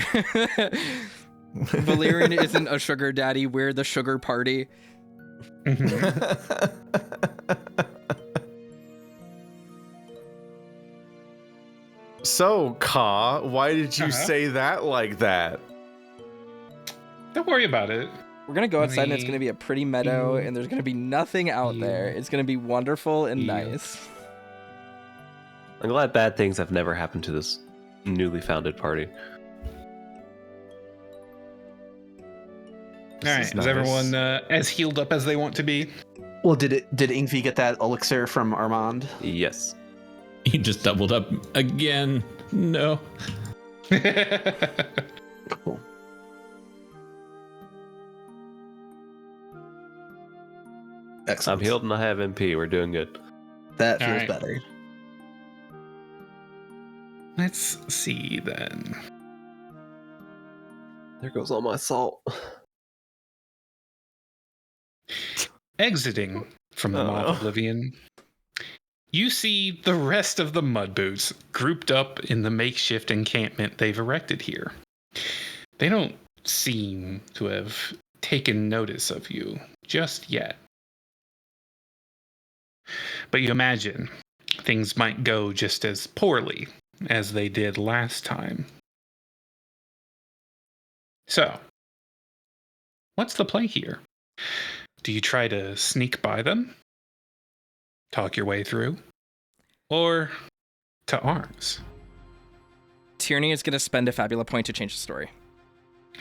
Valerian isn't a sugar daddy, we're the sugar party. So, Ka, why did you say that like that? Don't worry about it. We're gonna go outside and it's gonna be a pretty meadow and there's gonna be nothing out there. It's gonna be wonderful and nice. I'm glad bad things have never happened to this newly founded party. All right, is everyone as healed up as they want to be? Well, did Ingvi get that elixir from Armand? Yes. You just doubled up again. No. Cool. Excellent. I'm healed and I have MP. We're doing good. That feels Alright. better. Let's see then. There goes all my salt. Exiting from the Mob Oblivion, you see the rest of the Mud Boots grouped up in the makeshift encampment they've erected here. They don't seem to have taken notice of you just yet. But you imagine things might go just as poorly as they did last time. So, what's the play here? Do you try to sneak by them? Talk your way through? Or to arms? Tierney is gonna spend a Fabula point to change the story.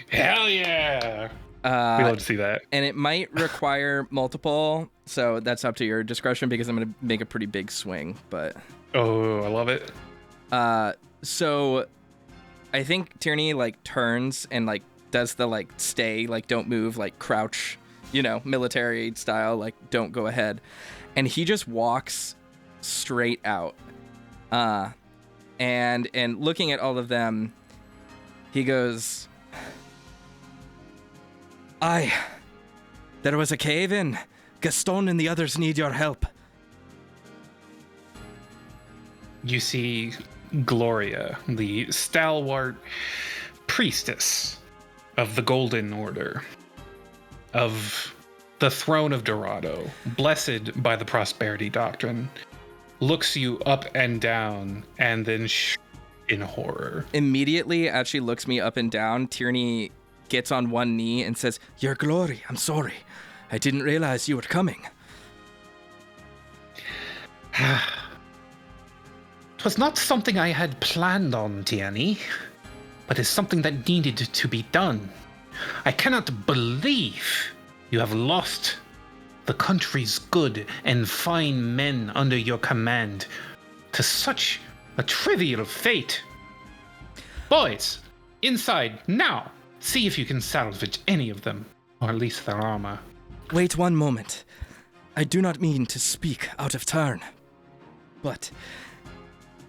Hell yeah! We love to see that. And it might require multiple, so that's up to your discretion because I'm gonna make a pretty big swing, but Oh, I love it. so I think Tierney like turns and like does the like stay, like don't move, like crouch, you know, military style, like don't go ahead. And he just walks straight out. And looking at all of them, he goes, there was a cave in. Gaston and the others need your help. You see Gloria, the stalwart priestess of the Golden Order, of the throne of Dorado, blessed by the prosperity doctrine, looks you up and down and then in horror. Immediately, as she looks me up and down, Tierney gets on one knee and says, Your glory, I'm sorry. I didn't realize you were coming. 'Twas not something I had planned on, Tierney, but is something that needed to be done. I cannot believe you have lost the country's good and fine men under your command to such a trivial fate. Boys, inside now. See if you can salvage any of them, or at least their armor. Wait one moment. I do not mean to speak out of turn, but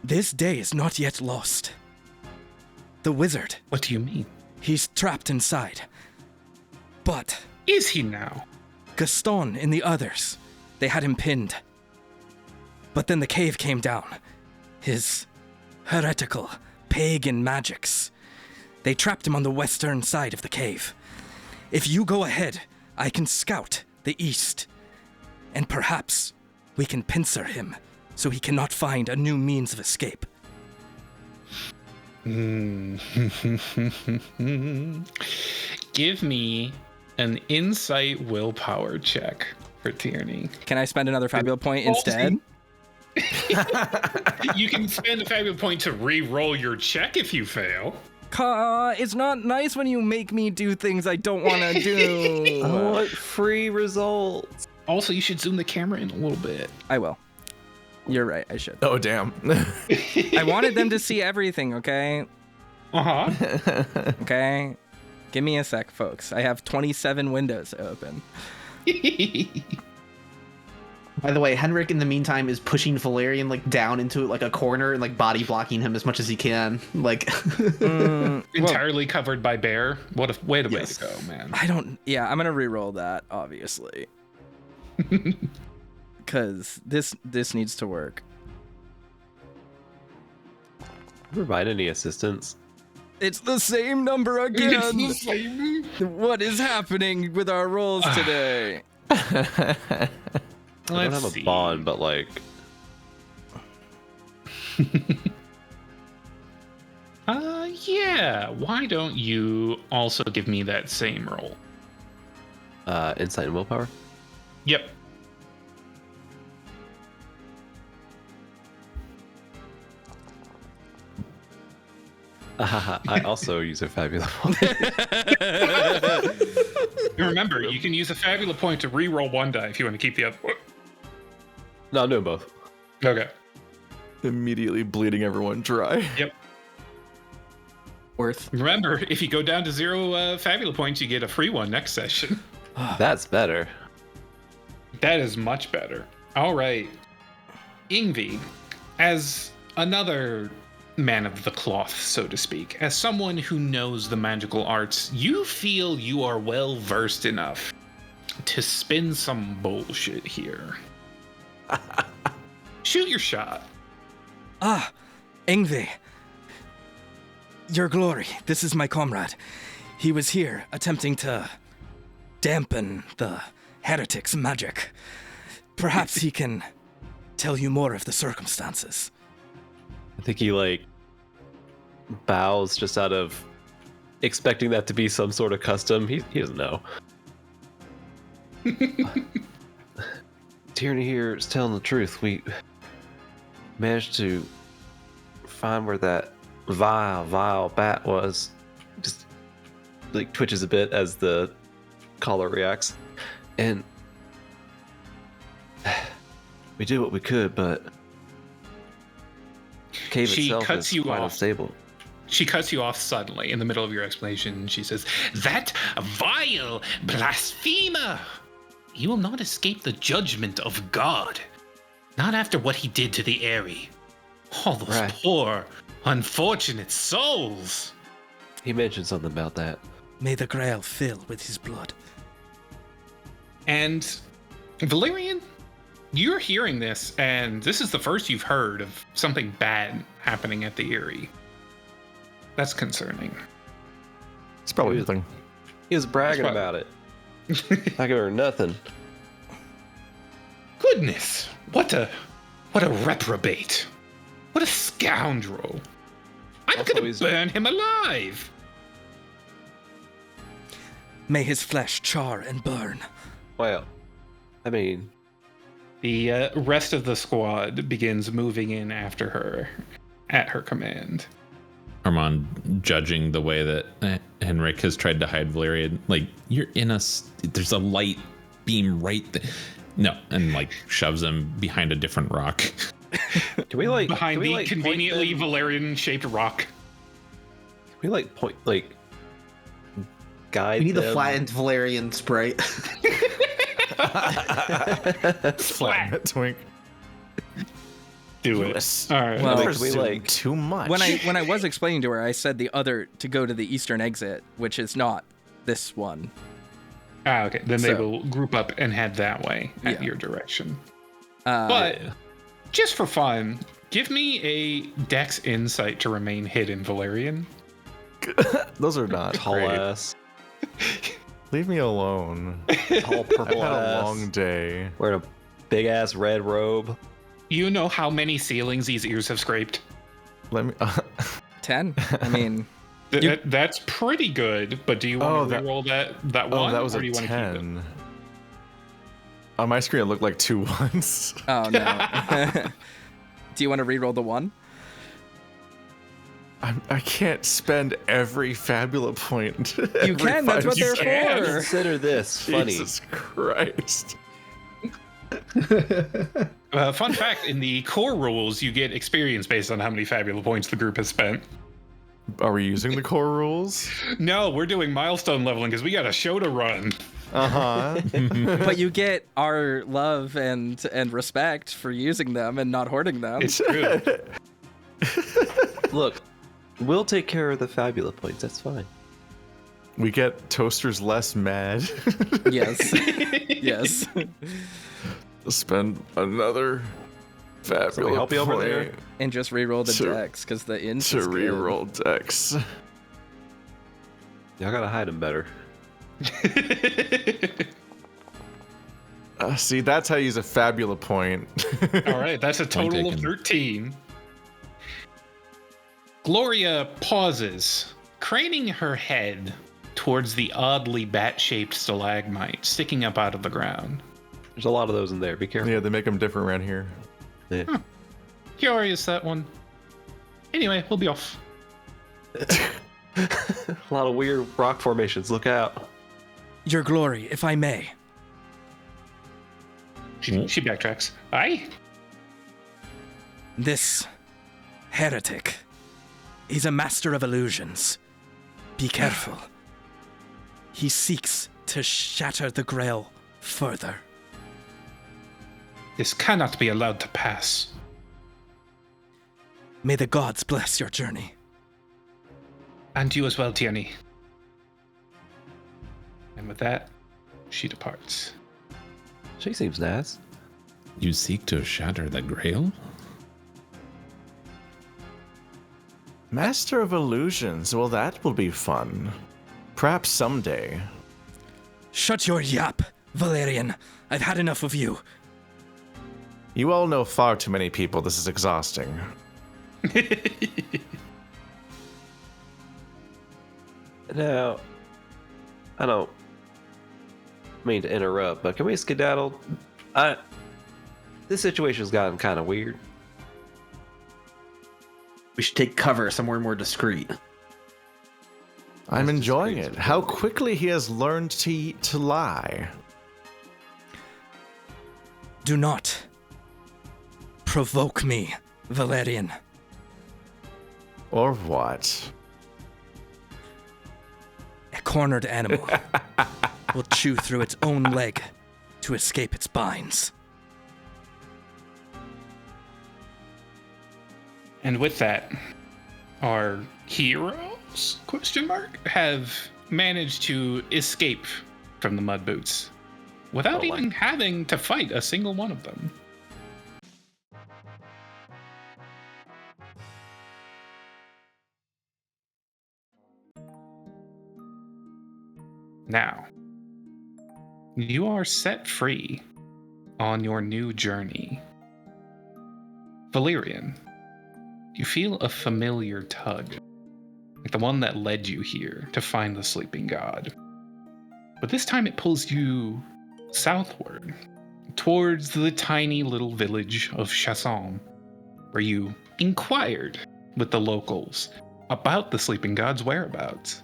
this day is not yet lost. The wizard, What do you mean? he's trapped inside. But Is he now? Gaston and the others, they had him pinned. But then the cave came down. His heretical, pagan magics. They trapped him on the western side of the cave. If you go ahead, I can scout the east. And perhaps we can pincer him so he cannot find a new means of escape. Give me an insight willpower check for Tierney. Can I spend another Fabula point instead? You can spend a Fabula point to re-roll your check if you fail. It's not nice when you make me do things I don't want to do. I want free results. Also, you should zoom the camera in a little bit. I will. You're right, I should. Oh, damn. I wanted them to see everything, okay? Uh-huh. Okay? Give me a sec, folks. I have 27 windows open. By the way, Henrik in the meantime is pushing Valerian like down into like a corner and like body blocking him as much as he can. Like Entirely covered by bear. What a way to Yes. go, man. I'm gonna re-roll that, obviously. Because this needs to work. Provide any assistance? It's the same number again. What is happening with our rolls today? I don't have a bond, but like... Yeah. Why don't you also give me that same roll? Insight and willpower? Yep. I also use a Fabula point. Remember, you can use a Fabula point to re-roll one die if you want to keep the other one. No, I'm doing both. Okay. Immediately bleeding everyone dry. Yep. worth. Remember, if you go down to 0 Fabula points, you get a free one next session. That's better. That is much better. All right. Ingvi, as another man of the cloth, so to speak, as someone who knows the magical arts, you feel you are well versed enough to spin some bullshit here. Shoot your shot. Ah, Ingvi. Your glory, this is my comrade. He was here attempting to dampen the heretic's magic. Perhaps he can tell you more of the circumstances. I think he like bows just out of expecting that to be some sort of custom. He doesn't know. Tierney here is telling the truth. We managed to find where that vile bat was. Just like twitches a bit as the collar reacts. And we did what we could, but cave She itself cuts is you quite off. unstable. She cuts you off suddenly in the middle of your explanation. She says, "That vile blasphemer! You will not escape the judgment of God. Not after what he did to the Aeria. All those Right. poor, unfortunate souls." He mentioned something about that. May the Grail fill with his blood. And Valerian, you're hearing this, and this is the first you've heard of something bad happening at the Aeria. That's concerning. It's probably the thing. He was bragging That's about it. I give her nothing. Goodness, what a reprobate. What a scoundrel. I'm Also, gonna he's- burn him alive. May his flesh char and burn. Well, I mean, The rest of the squad begins moving in after her, at her command. Armand judging the way that Henrik has tried to hide Valerian. Like, you're in there's a light beam right there. No, and like shoves him behind a different rock. can we like Behind can we, the like, point conveniently them- Valerian-shaped rock. Can we like point like guide? We need the them? flattened Valerian sprite. Flat. Twink. Do it. Yes. All right. Well, Like, can we like Too much. When I was explaining to her, I said the other to go to the eastern exit, which is not this one. Okay. Then they So- will group up and head that way at Yeah. your direction. Uh, But just for fun, give me a Dex insight to remain hidden, Valerian. Those are not tall great. ass, Leave me alone. tall I've purple had a ass, long day. wearing a big ass red robe. You know how many ceilings these ears have scraped? Let me. 10. I mean, That's pretty good, but do you want to that- reroll that one? Oh, that was or a do you want to keep it? 10. On my screen, it looked like 2 ones. Oh no. Do you want to re-roll the 1? I can't spend every Fabula point. You can. That's what they're for. Consider this funny. Jesus Christ. Fun fact, in the core rules, you get experience based on how many Fabula points the group has spent. Are we using the core rules? No, we're doing milestone leveling because we got a show to run. Uh-huh. But you get our love and respect for using them and not hoarding them. It's true. Look, we'll take care of the Fabula points. That's fine. We get Toasters less mad. Yes. Yes. Spend another Fabula Somebody help you over point there? And just re-roll the To- dex because the int to is good. reroll Dex. Y'all gotta hide them better. See, that's how you use a Fabula point. All right, that's a total of taken. 13. Gloria pauses, craning her head towards the oddly bat-shaped stalagmite sticking up out of the ground. There's a lot of those in there. Be careful. Yeah, they make them different around here. Yeah. Curious, that one. Anyway, we'll be off. A lot of weird rock formations. Look out. Your glory, if I may. She backtracks. Aye? This heretic, he's a master of illusions. Be careful. He seeks to shatter the Grail further. This cannot be allowed to pass. May the gods bless your journey. And you as well, Tierney. And with that, she departs. She seems nice. You seek to shatter the Grail? Master of Illusions. Well, that will be fun. Perhaps someday. Shut your yap, Valerian. I've had enough of you. You all know far too many people. This is exhausting. Now, I don't mean to interrupt, but can we skedaddle? This situation's gotten kind of weird. We should take cover somewhere more discreet. I'm That's enjoying just it. crazy. How quickly he has learned to lie. Do not provoke me, Valerian. Or what? A cornered animal will chew through its own leg to escape its binds. And with that, our heroes, question mark, have managed to escape from the mud boots without even having to fight a single one of them. Now, you are set free on your new journey. Valerian, you feel a familiar tug, like the one that led you here to find the sleeping god. But this time it pulls you southward, towards the tiny little village of Chasson, where you inquired with the locals about the sleeping god's whereabouts.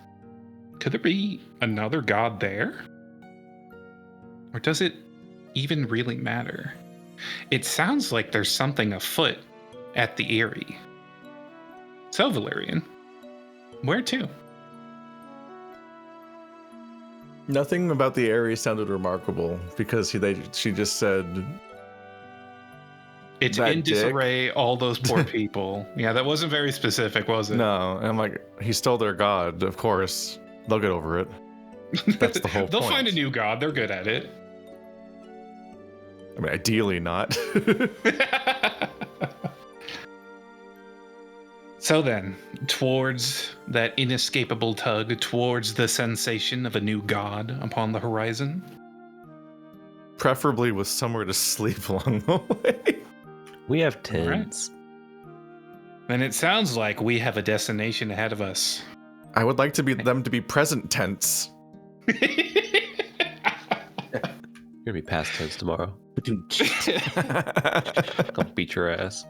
Could there be another god there? Or does it even really matter? It sounds like there's something afoot at the Aeria. So, Valerian, where to? Nothing about the area sounded remarkable because she just said It's that in dick. disarray, all those poor people. Yeah, that wasn't very specific, was it? no. And I'm like, he stole their god. Of course, they'll get over it. That's the whole They'll point. find a new god. They're good at it. I mean, ideally not. So then, towards that inescapable tug, towards the sensation of a new god upon the horizon. Preferably with somewhere to sleep along the way. We have tents. And it sounds like we have a destination ahead of us. I would like to be them to be present tense. You're gonna be past tense tomorrow. I'll beat your ass.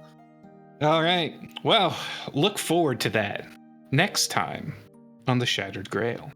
All right. Well, look forward to that next time on the Shattered Grail.